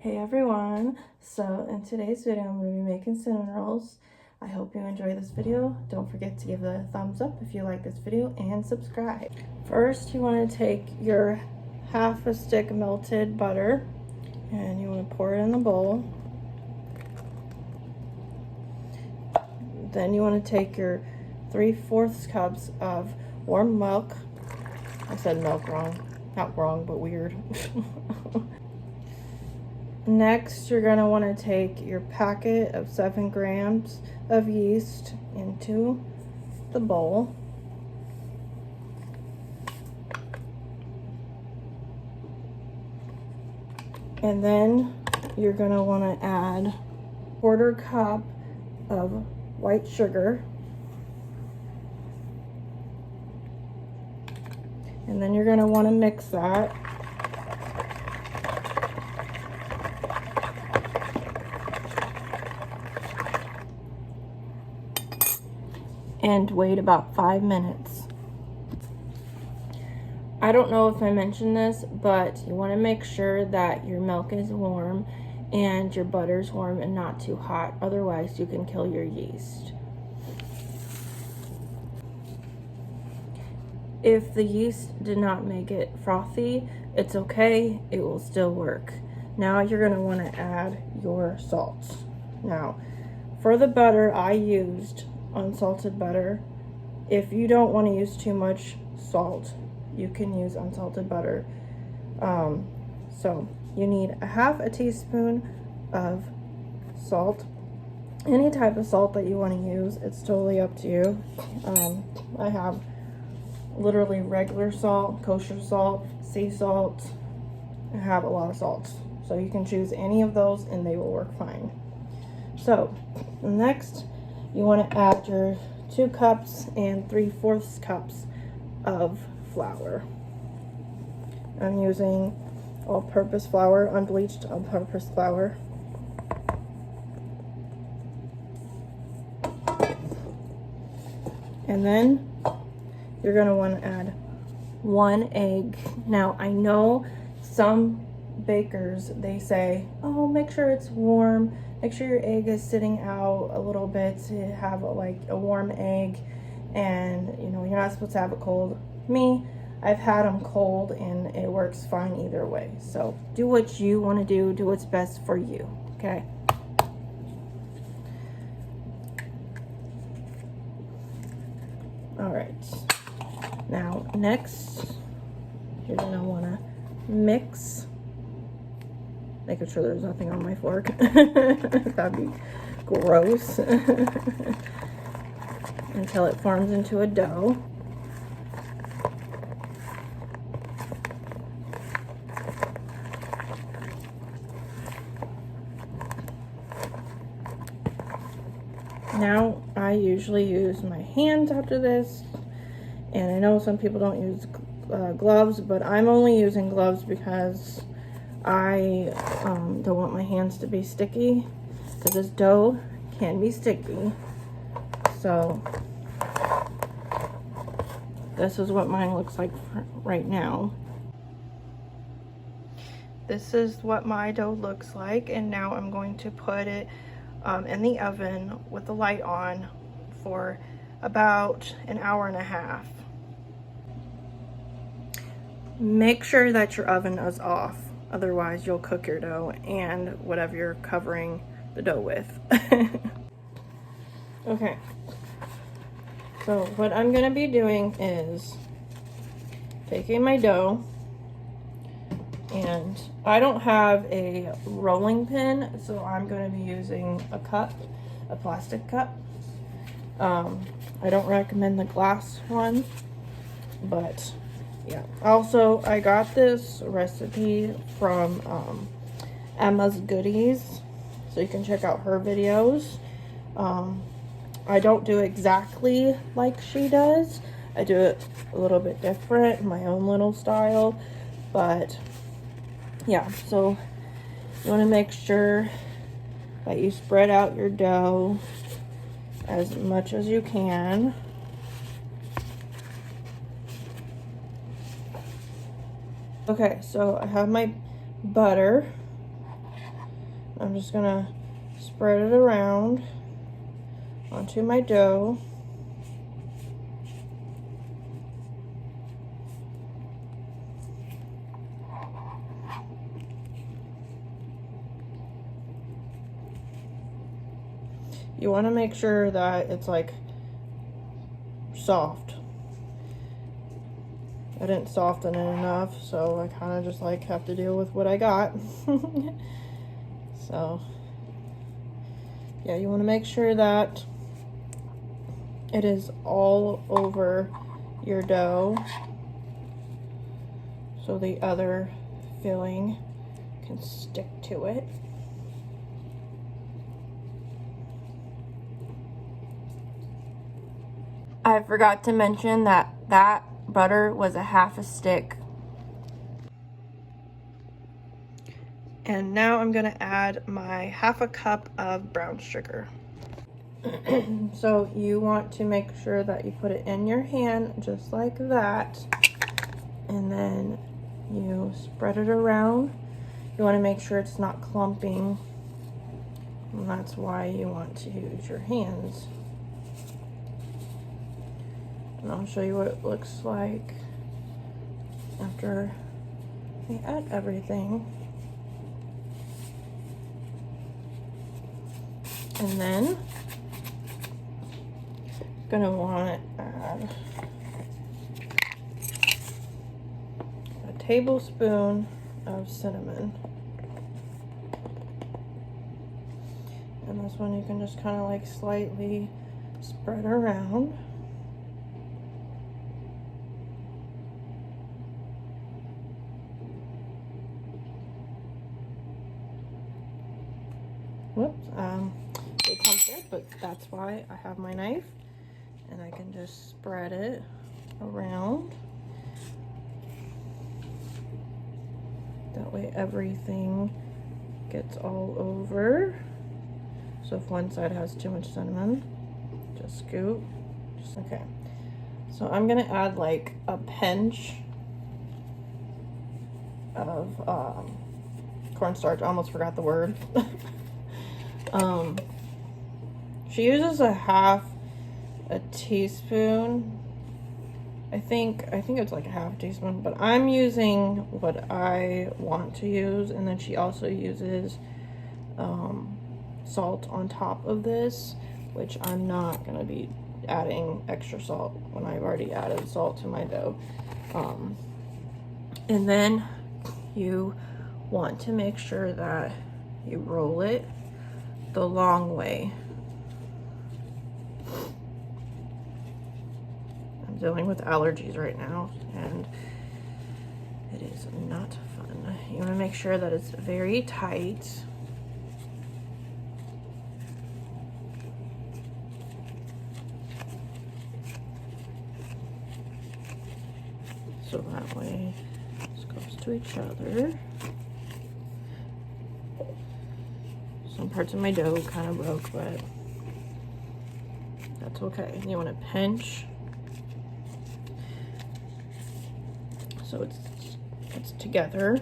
Hey everyone, so in today's video I'm going to be making cinnamon rolls. I hope you enjoy this video. Don't forget to give it a thumbs up if you like this video and subscribe. First you want to take your half a stick melted butter and you want to pour it in the bowl. Then you want to take your 3/4 cups of warm milk. I said milk wrong. Not wrong, but weird. Next, you're going to want to take your packet of 7 grams of yeast into the bowl. And then you're going to want to add 1/4 cup of white sugar. And then you're going to want to mix that. And wait about 5 minutes. I don't know if I mentioned this, but you want to make sure that your milk is warm and your butter is warm and not too hot. Otherwise, you can kill your yeast. If the yeast did not make it frothy, it's okay. It will still work. Now you're going to want to add your salt. Now, for the butter, I used unsalted butter. If you don't want to use too much salt, you can use unsalted butter. So you need a 1/2 teaspoon of salt. Any type of salt that you want to use, it's totally up to you. I have literally regular salt, kosher salt, sea salt. I have a lot of salts, so you can choose any of those and they will work fine. So next, you want to add your 2 cups and 3/4 cups of flour. I'm using all-purpose flour, unbleached all-purpose flour. And then you're going to want to add 1 egg. Now, I know some bakers, they say, oh, make sure it's warm. Make sure your egg is sitting out a little bit to have like a warm egg, and you know, you're not supposed to have it cold. Me, I've had them cold and it works fine either way. So do what you want to do what's best for you, okay? All right, now next you're gonna want to mix, making sure there's nothing on my fork. That'd be gross. Until it forms into a dough. Now, I usually use my hands after this, and I know some people don't use gloves, but I'm only using gloves because I don't want my hands to be sticky, because this dough can be sticky. So this is what mine looks like right now. This is what my dough looks like, and now I'm going to put it in the oven with the light on for about 1.5 hours. Make sure that your oven is off, otherwise you'll cook your dough and whatever you're covering the dough with. Okay, so what I'm gonna be doing is taking my dough, and I don't have a rolling pin, so I'm going to be using a cup, a plastic cup. I don't recommend the glass one, but yeah. Also, I got this recipe from Emma's Goodies, so you can check out her videos. I don't do exactly like she does. I do it a little bit different, my own little style, but yeah, so you want to make sure that you spread out your dough as much as you can. Okay, so I have my butter, I'm just gonna spread it around onto my dough. You want to make sure that it's like soft. I didn't soften it enough, so I kind of just like have to deal with what I got. So yeah, you want to make sure that it is all over your dough so the other filling can stick to it. I forgot to mention that butter was a half a stick. And now I'm gonna add my half a cup of brown sugar. So you want to make sure that you put it in your hand just like that, and then you spread it around. You want to make sure it's not clumping, and that's why you want to use your hands. And I'll show you what it looks like after we add everything. And then gonna want to add a tablespoon of cinnamon. And this one you can just kind of like slightly spread around. Whoops, it comes there, but that's why I have my knife, and I can just spread it around. That way everything gets all over. So if one side has too much cinnamon, just scoop. Okay, so I'm gonna add like a pinch of cornstarch. I almost forgot the word. She uses a half a teaspoon. I think it's like a half teaspoon, but I'm using what I want to use, and then she also uses salt on top of this, which I'm not gonna be adding extra salt when I've already added salt to my dough. And then you want to make sure that you roll it the long way. I'm dealing with allergies right now, and it is not fun. You want to make sure that it's very tight. So that way it's close to each other. Some parts of my dough kind of broke, but that's okay. You want to pinch so it's together.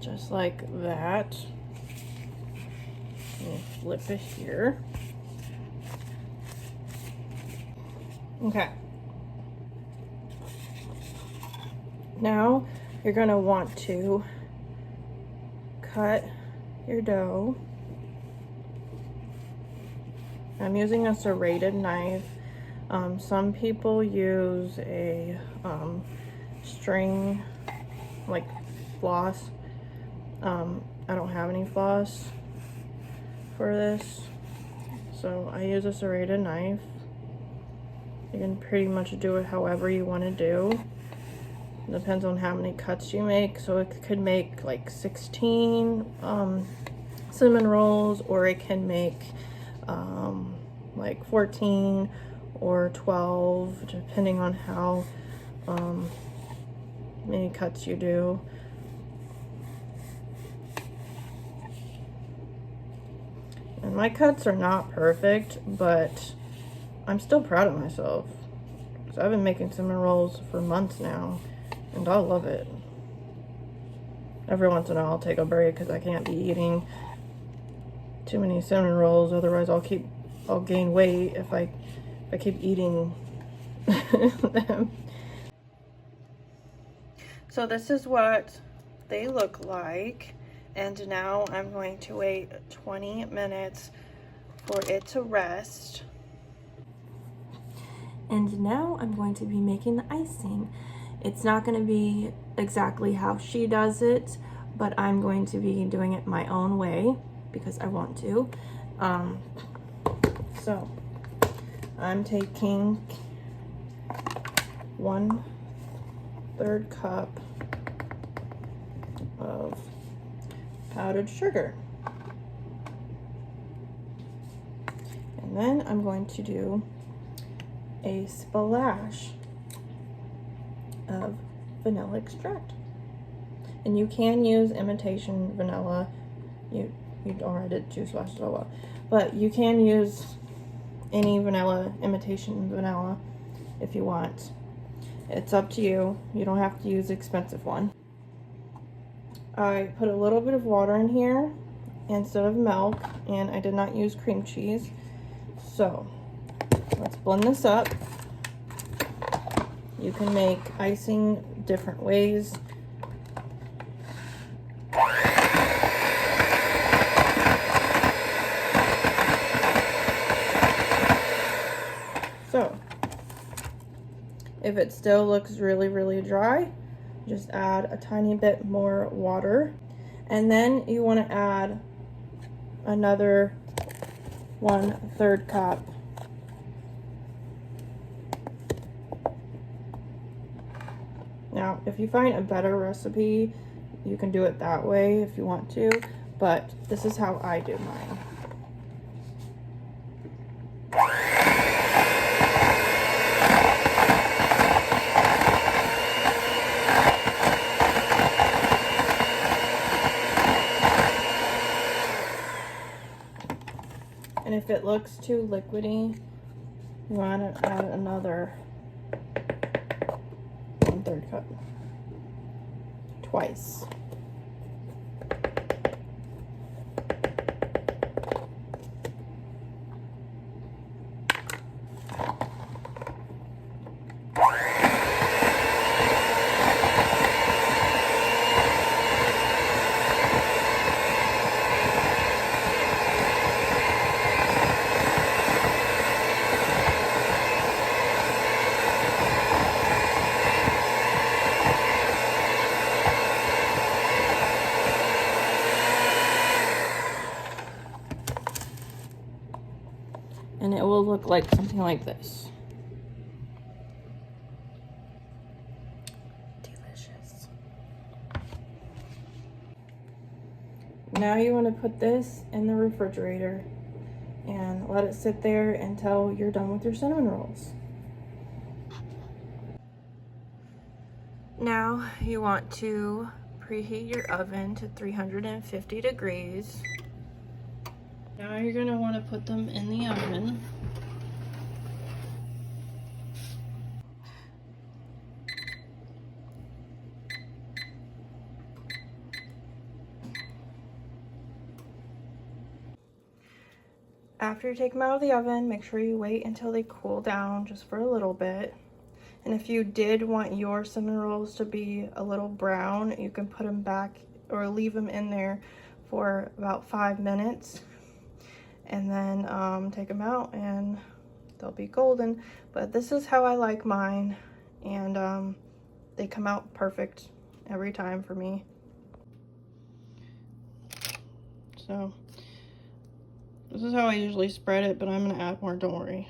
Just like that. And flip it here. Okay. Now you're going to want to cut your dough. I'm using a serrated knife. Some people use a string, like floss. I don't have any floss for this, so I use a serrated knife. You can pretty much do it however you want to do. It depends on how many cuts you make. So it could make like 16 cinnamon rolls, or it can make like 14 or 12, depending on how many cuts you do. And my cuts are not perfect, but I'm still proud of myself. So I've been making cinnamon rolls for months now, and I love it. Every once in a while I'll take a break because I can't be eating too many cinnamon rolls, otherwise I'll gain weight if I keep eating them. So this is what they look like, and now I'm going to wait 20 minutes for it to rest. And now I'm going to be making the icing. It's not going to be exactly how she does it, but I'm going to be doing it my own way because I want to. So I'm taking 1/3 cup of powdered sugar. And then I'm going to do a splash of vanilla extract. And you can use imitation vanilla. You already did 2 splashes, oh well. But you can use any vanilla, imitation vanilla, if you want. It's up to you. You don't have to use the expensive one. I put a little bit of water in here instead of milk, and I did not use cream cheese. So let's blend this up. You can make icing different ways. So if it still looks really, really dry, just add a tiny bit more water. And then you want to add another 1/3 cup Now, if you find a better recipe, you can do it that way if you want to, but this is how I do mine. And if it looks too liquidy, you want to add another 1/3 cup. Twice. And it will look like something like this. Delicious. Now you want to put this in the refrigerator and let it sit there until you're done with your cinnamon rolls. Now you want to preheat your oven to 350 degrees. Now you're going to want to put them in the oven. After you take them out of the oven, make sure you wait until they cool down just for a little bit. And if you did want your cinnamon rolls to be a little brown, you can put them back or leave them in there for about 5 minutes. And then take them out and they'll be golden. But this is how I like mine, and they come out perfect every time for me. So this is how I usually spread it, but I'm gonna add more, don't worry.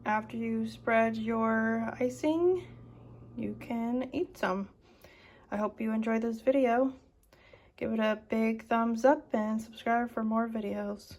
After you spread your icing, you can eat some. I hope you enjoyed this video. Give it a big thumbs up and subscribe for more videos.